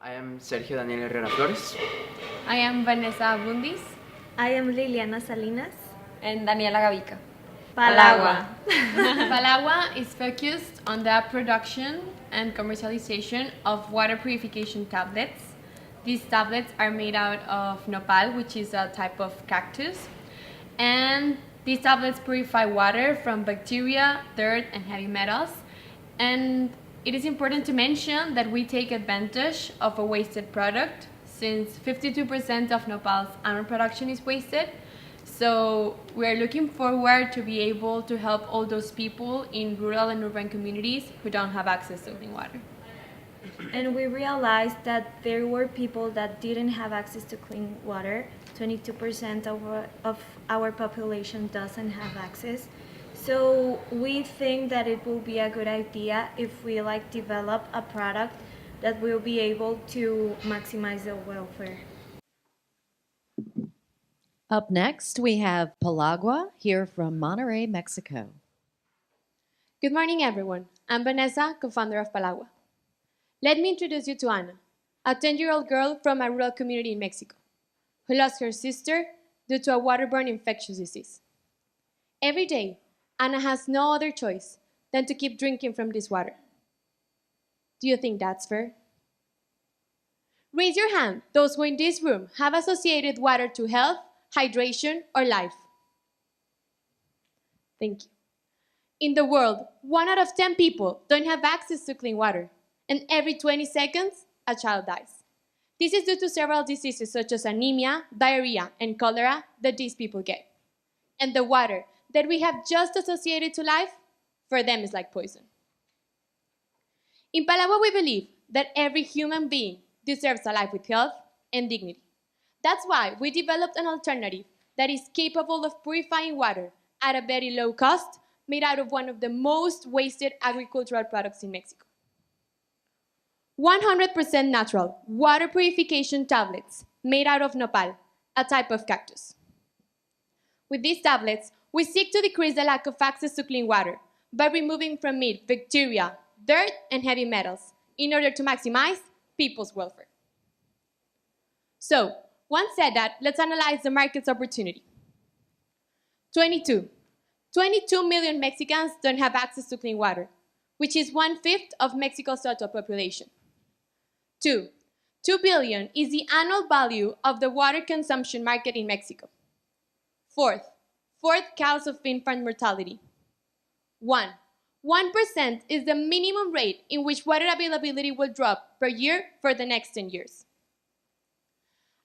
I am Sergio Daniella Herrera Flores. I am Vanessa Abundis. I am Liliana Salinas. And Daniella Gavica. Palagua. Palagua is focused on the production and commercialization of water purification tablets. These tablets are made out of nopal, which is a type of cactus. And these tablets purify water from bacteria, dirt, and heavy metals. And it is important to mention that we take advantage of a wasted product, since 52% of nopal's annual production is wasted. So we're looking forward to be able to help all those people in rural and urban communities who don't have access to clean water. And we realized that there were people that didn't have access to clean water. 22% of our population doesn't have access. So we think that it will be a good idea if we develop a product that will be able to maximize the welfare. Up next, we have Palagua here from Monterrey, Mexico. Good morning, everyone. I'm Vanessa, co-founder of Palagua. Let me introduce you to Ana, a 10-year-old girl from a rural community in Mexico, who lost her sister due to a waterborne infectious disease. Every day, Ana has no other choice than to keep drinking from this water. Do you think that's fair? Raise your hand, those who in this room have associated water to health, hydration, or life. Thank you. In the world, 1 out of 10 people don't have access to clean water, and every 20 seconds, a child dies. This is due to several diseases such as anemia, diarrhea, and cholera that these people get. And the water that we have just associated to life, for them is like poison. In Palagua, we believe that every human being deserves a life with health and dignity. That's why we developed an alternative that is capable of purifying water at a very low cost, made out of one of the most wasted agricultural products in Mexico. 100% natural water purification tablets made out of nopal, a type of cactus. With these tablets, we seek to decrease the lack of access to clean water by removing from it bacteria, dirt, and heavy metals in order to maximize people's welfare. So, once said that, let's analyze the market's opportunity. 22 million Mexicans don't have access to clean water, which is 1/5 of Mexico's total population. 2 billion is the annual value of the water consumption market in Mexico. Fourth cause of infant mortality. 1% is the minimum rate in which water availability will drop per year for the next 10 years.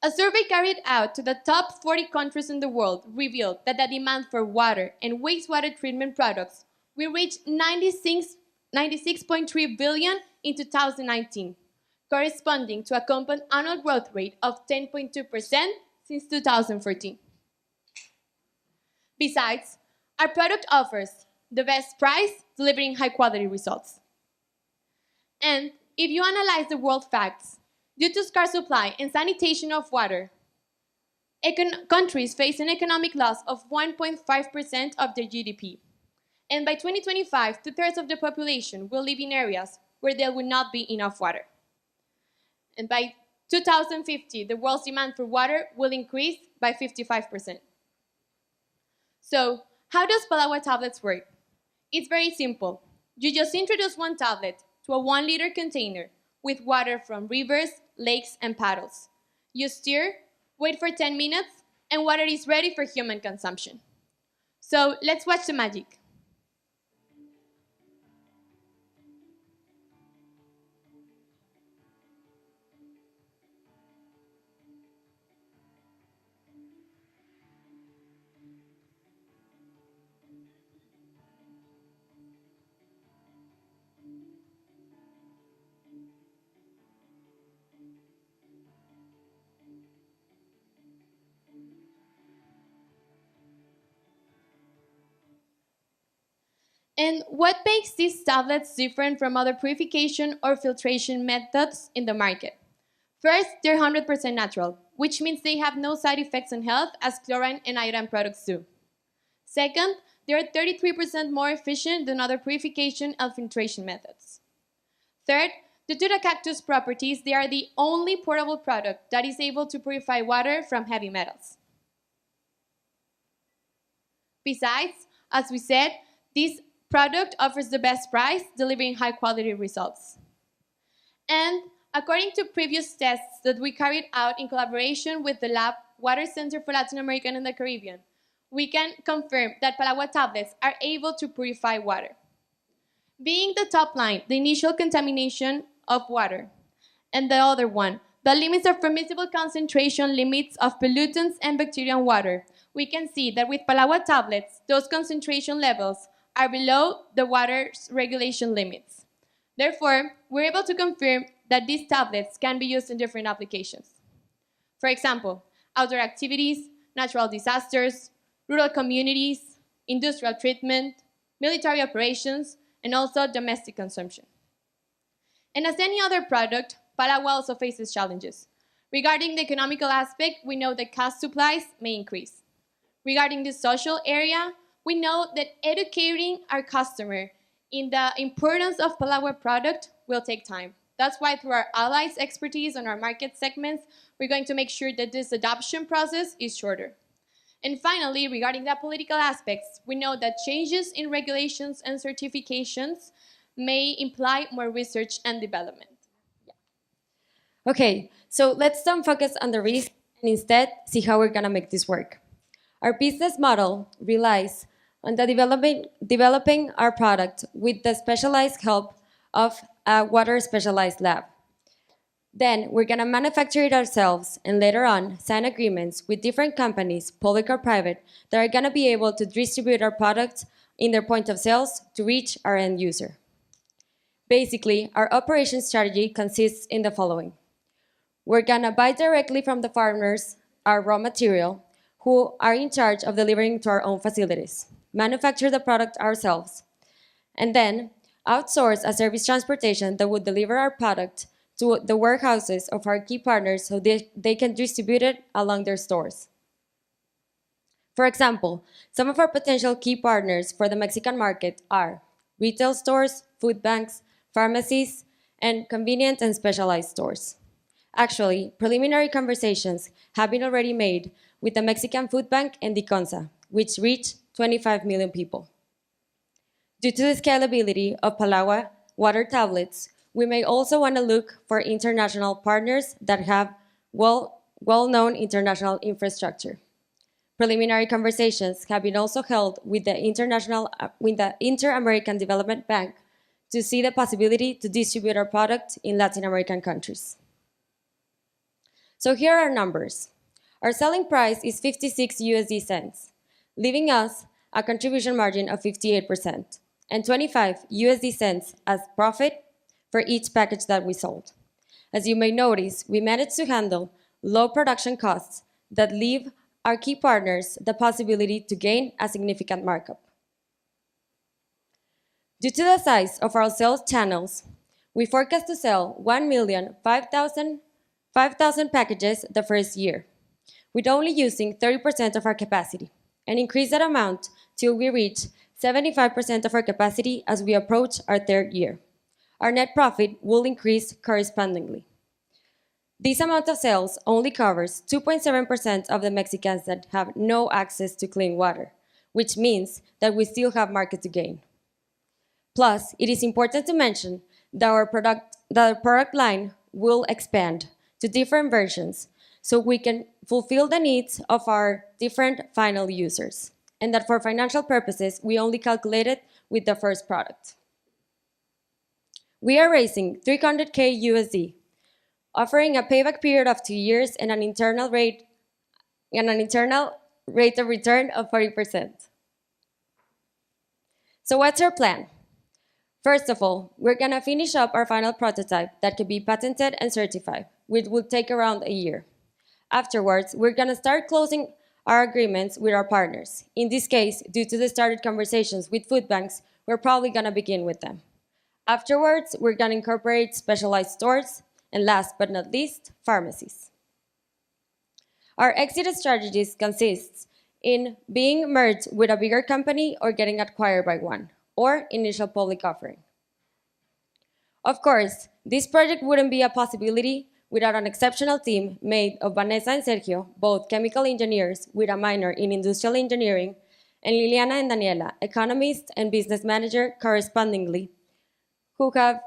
A survey carried out to the top 40 countries in the world revealed that the demand for water and wastewater treatment products will reach 96.3 billion in 2019, corresponding to a compound annual growth rate of 10.2% since 2014. Besides, our product offers the best price, delivering high-quality results. And if you analyze the world facts, due to scarce supply and sanitation of water, countries face an economic loss of 1.5% of their GDP. And by 2025, 2/3 of the population will live in areas where there will not be enough water. And by 2050, the world's demand for water will increase by 55%. So, how does Palagua tablets work? It's very simple. You just introduce one tablet to a 1-liter container with water from rivers, lakes, and puddles. You stir, wait for 10 minutes, and water is ready for human consumption. So, let's watch the magic. And what makes these tablets different from other purification or filtration methods in the market? First, they're 100% natural, which means they have no side effects on health as chlorine and iodine products do. Second, they are 33% more efficient than other purification and filtration methods. Third, Due to the cactus properties, they are the only portable product that is able to purify water from heavy metals. Besides, as we said, this product offers the best price, delivering high-quality results. And according to previous tests that we carried out in collaboration with the Lab Water Center for Latin America and the Caribbean, we can confirm that Palagua tablets are able to purify water. Being the top line, the initial contamination of water, and the other one, the limits of permissible concentration limits of pollutants and bacteria in water, we can see that with Palagua tablets, those concentration levels are below the water's regulation limits. Therefore, we're able to confirm that these tablets can be used in different applications. For example, outdoor activities, natural disasters, rural communities, industrial treatment, military operations, and also domestic consumption. And as any other product, Palagua also faces challenges. Regarding the economical aspect, we know that cost supplies may increase. Regarding the social area, we know that educating our customer in the importance of Palagua product will take time. That's why through our allies' expertise on our market segments, we're going to make sure that this adoption process is shorter. And finally, regarding the political aspects, we know that changes in regulations and certifications may imply more research and development. Okay, so let's don't focus on the risk and instead see how we're gonna make this work. Our business model relies on the developing our product with the specialized help of a water specialized lab. Then we're gonna manufacture it ourselves and later on sign agreements with different companies, public or private, that are gonna be able to distribute our products in their point of sales to reach our end user. Basically, our operation strategy consists in the following. We're gonna buy directly from the farmers our raw material, who are in charge of delivering to our own facilities, manufacture the product ourselves, and then outsource a service transportation that would deliver our product to the warehouses of our key partners so they can distribute it along their stores. For example, some of our potential key partners for the Mexican market are retail stores, food banks, pharmacies, and convenient and specialized stores. Actually, preliminary conversations have been already made with the Mexican Food Bank and Diconsa, which reach 25 million people. Due to the scalability of Palagua water tablets, we may also want to look for international partners that have well-known international infrastructure. Preliminary conversations have been also held with the Inter-American Development Bank to see the possibility to distribute our product in Latin American countries. So here are our numbers. Our selling price is 56 USD cents, leaving us a contribution margin of 58% and 25 USD cents as profit for each package that we sold. As you may notice, we managed to handle low production costs that leave our key partners the possibility to gain a significant markup. Due to the size of our sales channels, we forecast to sell 1,005,000 packages the first year, with only using 30% of our capacity, and increase that amount till we reach 75% of our capacity as we approach our third year. Our net profit will increase correspondingly. This amount of sales only covers 2.7% of the Mexicans that have no access to clean water, which means that we still have market to gain. Plus, it is important to mention that our product line will expand to different versions so we can fulfill the needs of our different final users, and that for financial purposes, we only calculated with the first product. We are raising 300K USD, offering a payback period of 2 years and an internal rate of return of 40%. So what's our plan? First of all, we're gonna finish up our final prototype that can be patented and certified, which will take around a year. Afterwards, we're gonna start closing our agreements with our partners. In this case, due to the started conversations with food banks, we're probably gonna begin with them. Afterwards, we're gonna incorporate specialized stores, and last but not least, pharmacies. Our exit strategies consists in being merged with a bigger company or getting acquired by one, or initial public offering. Of course, this project wouldn't be a possibility without an exceptional team made of Vanessa and Sergio, both chemical engineers with a minor in industrial engineering, and Liliana and Daniella, economists and business manager correspondingly, who have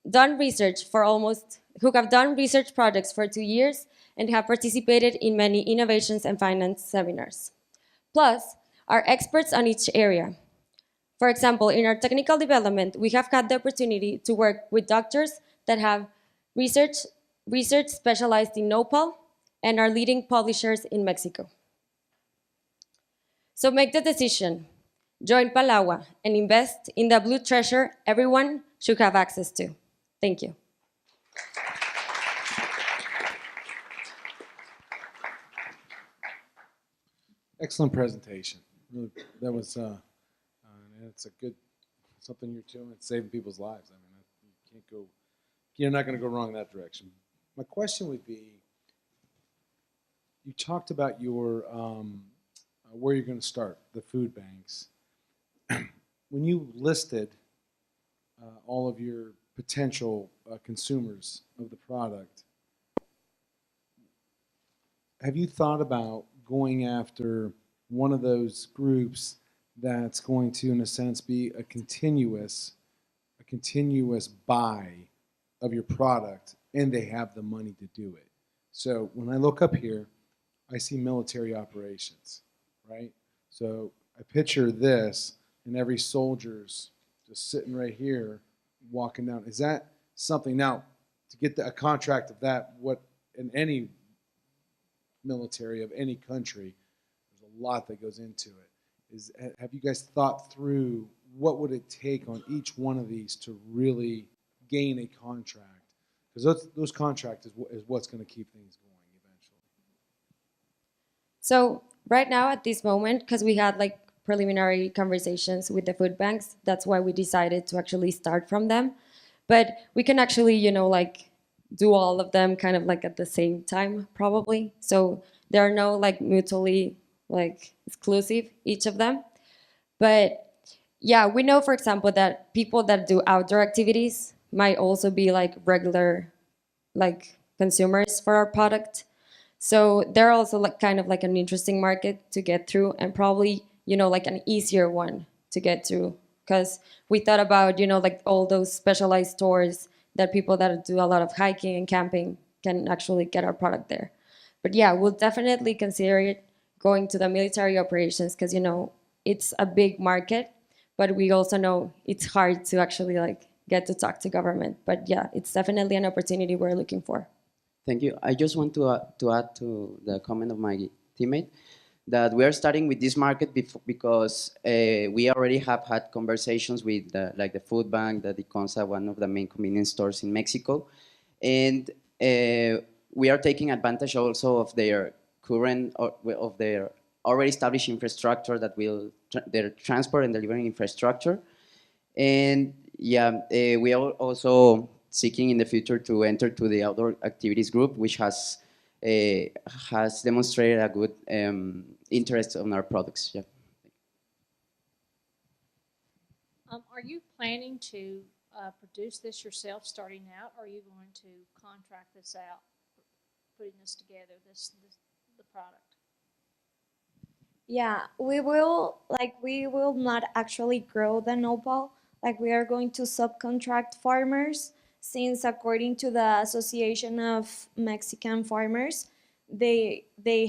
done research projects for 2 years and have participated in many innovations and finance seminars. Plus, are experts on each area. For example, in our technical development, we have had the opportunity to work with doctors that have research specialized in nopal and are leading publishers in Mexico. So make the decision. Join Palagua and invest in the blue treasure everyone should have access to. Thank you. Excellent presentation. Really, that was, it's a good, something you're doing. It's saving people's lives. I mean, you can't go, you're not going to go wrong in that direction. My question would be, you talked about your, where you're going to start, the food banks. When you listed all of your potential consumers of the product, have you thought about going after one of those groups that's going to, in a sense, be a continuous buy of your product, and they have the money to do it? So when I look up here, I see military operations, right? So I picture this, and every soldier's just sitting right here, walking down. Is that something, now, to get a contract of that, what in any military of any country, there's a lot that goes into it. Have you guys thought through what would it take on each one of these to really gain a contract? Because those contracts is what's going to keep things going eventually. So right now at this moment, because we had like preliminary conversations with the food banks, that's why we decided to actually start from them. But we can actually, like do all of them kind of like at the same time, probably. So there are no like mutually like exclusive, each of them. But yeah, we know, for example, that people that do outdoor activities might also be like regular like consumers for our product. So they're also like kind of like an interesting market to get through, and probably, like an easier one to get through. Because we thought about, like all those specialized stores that people that do a lot of hiking and camping can actually get our product there. But yeah, we'll definitely consider it going to the military operations, because, it's a big market, but we also know it's hard to actually like get to talk to government. But yeah, it's definitely an opportunity we're looking for. Thank you. I just want to add to the comment of my teammate that we are starting with this market because we already have had conversations with the food bank, the Diconsa, one of the main convenience stores in Mexico, and we are taking advantage also of their current of their already established infrastructure, that will their transport and delivery infrastructure, and yeah, we are also seeking in the future to enter to the outdoor activities group, which has demonstrated a good interest on our products. Yeah. Are you planning to produce this yourself starting out, or are you going to contract this out, putting this together, the product? Yeah, we will not actually grow the nopal. Like, we are going to subcontract farmers, since according to the Association of Mexican Farmers, they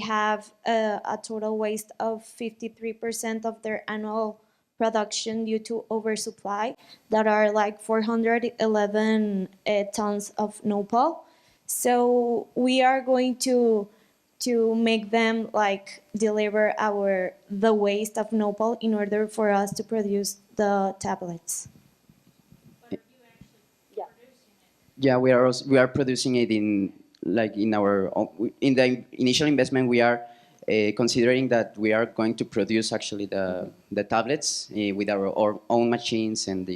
have a total waste of 53% of their annual production due to oversupply, that are like 411 tons of nopal. So we are going to make them like deliver the waste of nopal in order for us to produce the tablets. Yeah, we are producing it in the initial investment. We are considering that we are going to produce actually the tablets with our own machines and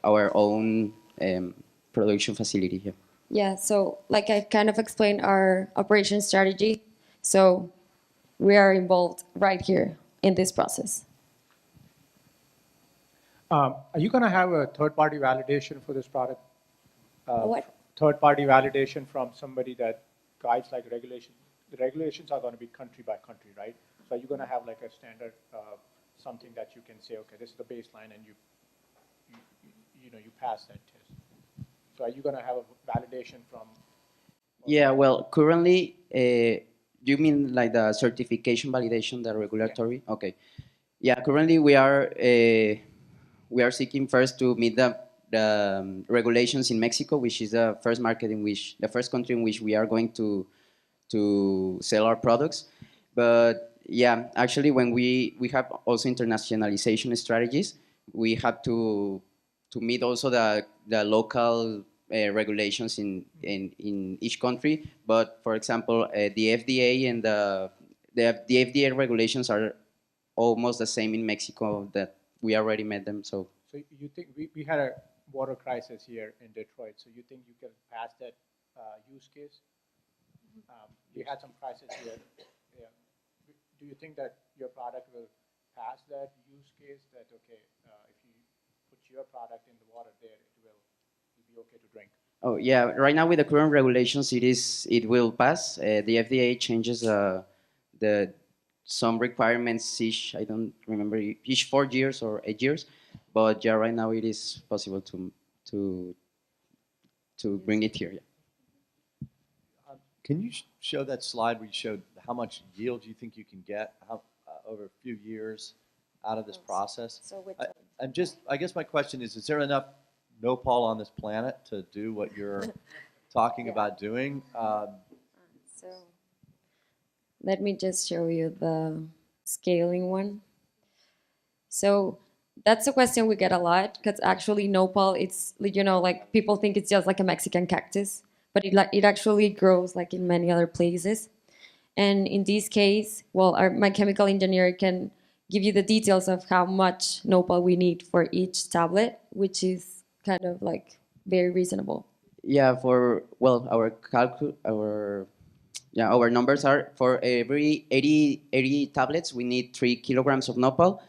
our own production facility here. Yeah, so like I kind of explained our operation strategy, so we are involved right here in this process. Are you going to have a third-party validation for this product? What? third-party validation from somebody that guides like regulation. The regulations are going to be country by country, right? So you're going to have like a standard, something that you can say, okay, this is the baseline, and you pass that test. So are you going to have a validation from? Yeah, well, currently, you mean like the certification validation, the regulatory? Yeah. Okay. Yeah, currently we are seeking first to meet the regulations in Mexico, which is the first market in which, the first country in which we are going to sell our products. But yeah, actually, when we have also internationalization strategies, we have to meet also the local regulations in each country. But for example, the FDA and the FDA regulations are almost the same in Mexico, that we already met them. So you think we had a water crisis here in Detroit, so you think you can pass that use case? We had some crisis here. Yeah. Do you think that your product will pass that use case, that, okay, if you put your product in the water there, it will be okay to drink? Oh yeah, right now with the current regulations, it will pass. The FDA changes the some requirements each, I don't remember, each 4 years or 8 years, but yeah, right now it is possible to bring it here. Yeah. Can you show that slide where you showed how much yield you think you can get over a few years out of this process? So I guess my question is there enough nopal on this planet to do what you're talking about doing? So let me just show you the scaling one. So that's a question we get a lot, because actually nopal, it's, like people think it's just like a Mexican cactus, but it actually grows like in many other places. And in this case, well, my chemical engineer can give you the details of how much nopal we need for each tablet, which is kind of like very reasonable. Yeah, our numbers are for every 80 tablets, we need 3 kilograms of nopal.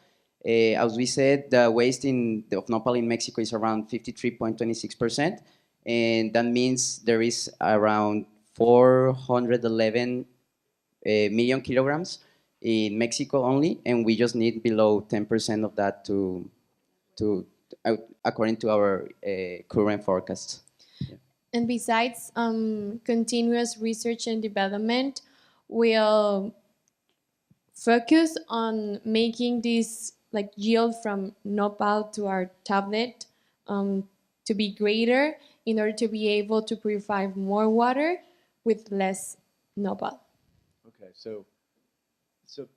As we said, the waste of nopal in Mexico is around 53.26%, and that means there is around 411 million kilograms in Mexico only, and we just need below 10% of that according to our current forecasts. Yeah. And besides continuous research and development, we'll focus on making this like yield from nopal to our tablet to be greater, in order to be able to purify more water with less nopal. Okay, so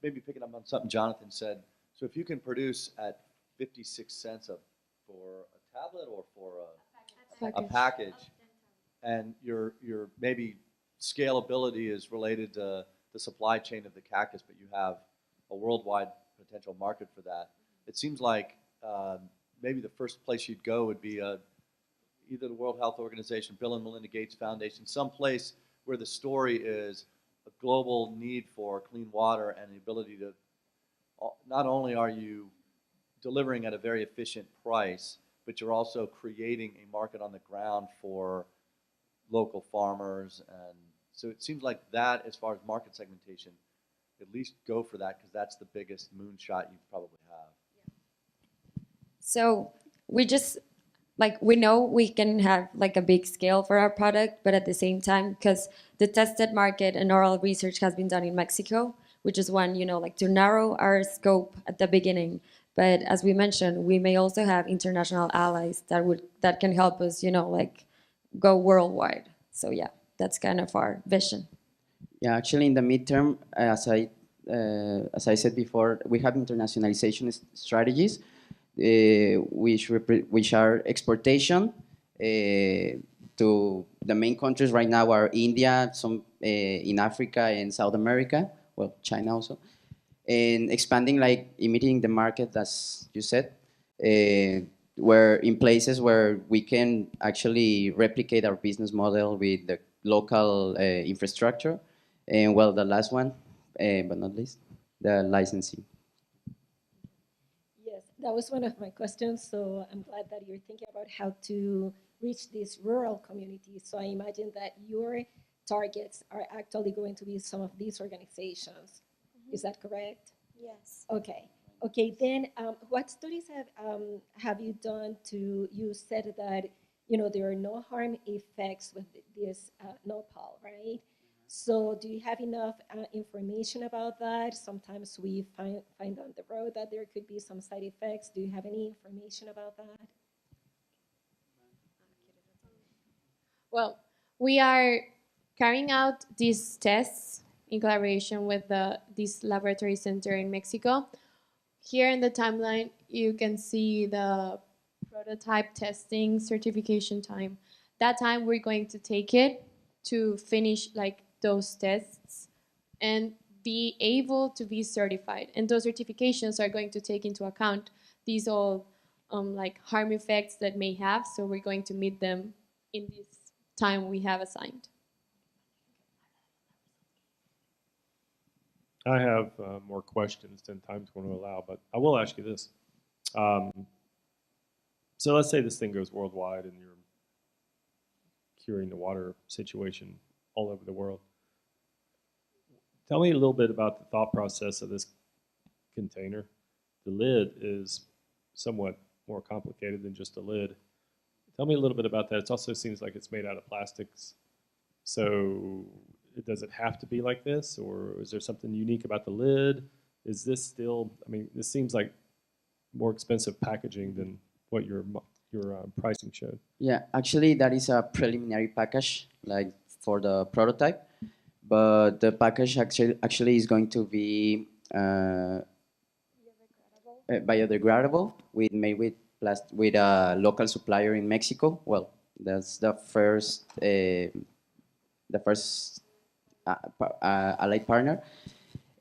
maybe picking up on something Jonathan said, so if you can produce at 56 cents for a tablet or for a package, and your maybe scalability is related to the supply chain of the cactus, but you have a worldwide potential market for that, it seems like maybe the first place you'd go would be either the World Health Organization, Bill and Melinda Gates Foundation, some place where the story is a global need for clean water and the ability to, not only are you delivering at a very efficient price, but you're also creating a market on the ground for local farmers. And so it seems like that, as far as market segmentation, at least go for that, because that's the biggest moonshot you probably have. So we know we can have like a big scale for our product, but at the same time, because the tested market and oral research has been done in Mexico, which is one, like to narrow our scope at the beginning. But as we mentioned, we may also have international allies that can help us, like go worldwide. So yeah, that's kind of our vision. Yeah, actually, in the midterm, as I said before, we have internationalization strategies, which are exportation to the main countries right now are India, some in Africa and South America, well, China also, and expanding, like imitating the market, as you said, where in places where we can actually replicate our business model with the local infrastructure. And well, the last one, but not least, the licensing. Yes, that was one of my questions. So I'm glad that you're thinking about how to reach these rural communities. So I imagine that your targets are actually going to be some of these organizations. Is that correct? Yes. Okay. Okay. Then, what studies have you done to? You said that there are no harm effects with this nopal, right? So, do you have enough information about that? Sometimes we find on the road that there could be some side effects. Do you have any information about that? Well, we are carrying out these tests in collaboration with this laboratory center in Mexico. Here in the timeline, you can see the prototype testing certification time. That time we're going to take it to finish like those tests and be able to be certified. And those certifications are going to take into account these all like harm effects that may have. So we're going to meet them in this time we have assigned. I have more questions than time's going to allow, but I will ask you this. So let's say this thing goes worldwide and you're curing the water situation all over the world. Tell me a little bit about the thought process of this container. The lid is somewhat more complicated than just a lid. Tell me a little bit about that. It also seems like it's made out of plastics. So does it have to be like this, or is there something unique about the lid? Is this still, I mean, this seems like more expensive packaging than what your pricing showed. Yeah, actually that is a preliminary package, like for the prototype, but the package actually is going to be biodegradable, made with with a local supplier in Mexico. Well, that's the first allied partner,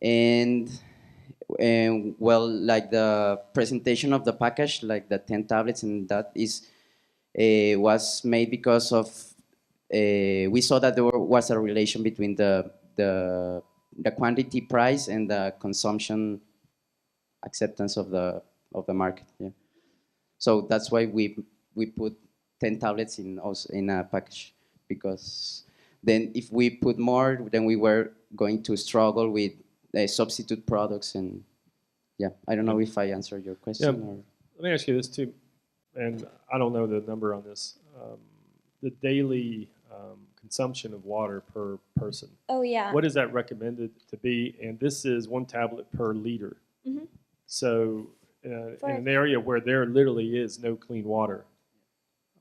and well, like the presentation of the package, like the 10 tablets, and that is was made because of we saw that there was a relation between the quantity price and the consumption acceptance of the market. Yeah. So that's why we put 10 tablets in a package, because then if we put more, then we were going to struggle with substitute products. And yeah, I don't know if I answered your question. Yeah. Or... Let me ask you this too, and I don't know the number on this. The daily consumption of water per person. Oh, yeah. What is that recommended to be? And this is 1 tablet per liter. Mm-hmm. So in an area where there literally is no clean water,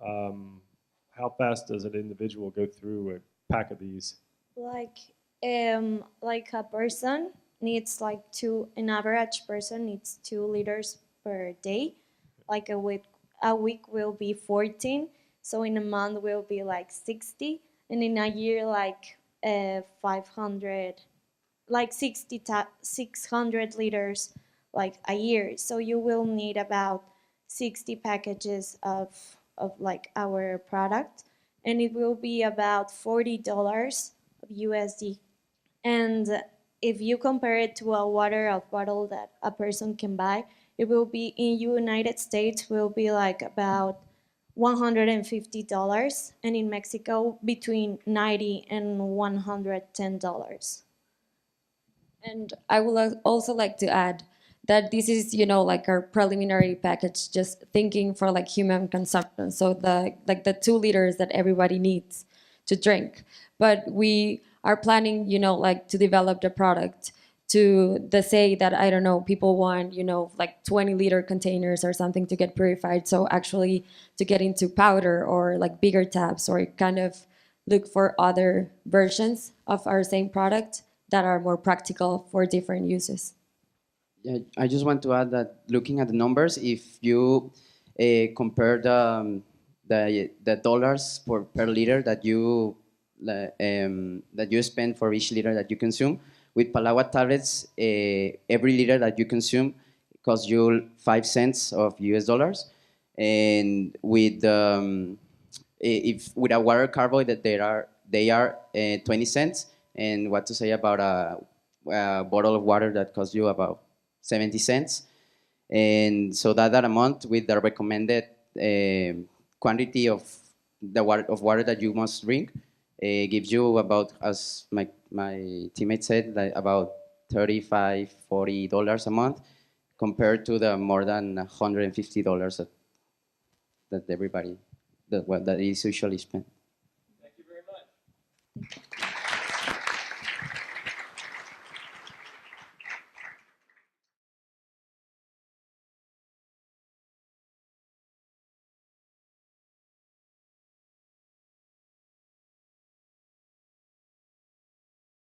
how fast does an individual go through a pack of these? Like a person needs an average person needs 2 liters per day. Like a week will be 14. So in a month will be like 60. And in a year, 500, 600 liters like a year. So you will need about 60 packages of like our product, and it will be about $40 of USD. And if you compare it to a water bottle that a person can buy, it will be in United States will be like about $150, and in Mexico between $90 and $110. And I would also like to add that this is, like our preliminary package, just thinking for like human consumption. So the 2 liters that everybody needs to drink. But we are planning, like to develop the product to say that, I don't know, people want, like 20-liter containers or something to get purified. So actually to get into powder or like bigger tabs, or kind of look for other versions of our same product that are more practical for different uses. Yeah, I just want to add that looking at the numbers, if you compare the dollars per liter that you spend for each liter that you consume, with Palagua tablets, every liter that you consume costs you 5 cents of US dollars, and with if with a water carboy that they are 20 cents, and what to say about a bottle of water that costs you about 70 cents. And so that amount with the recommended quantity of water that you must drink gives you about, as my teammate said, like about $35-40 a month, compared to the more than $150 that everybody that is usually spent. Thank you very much.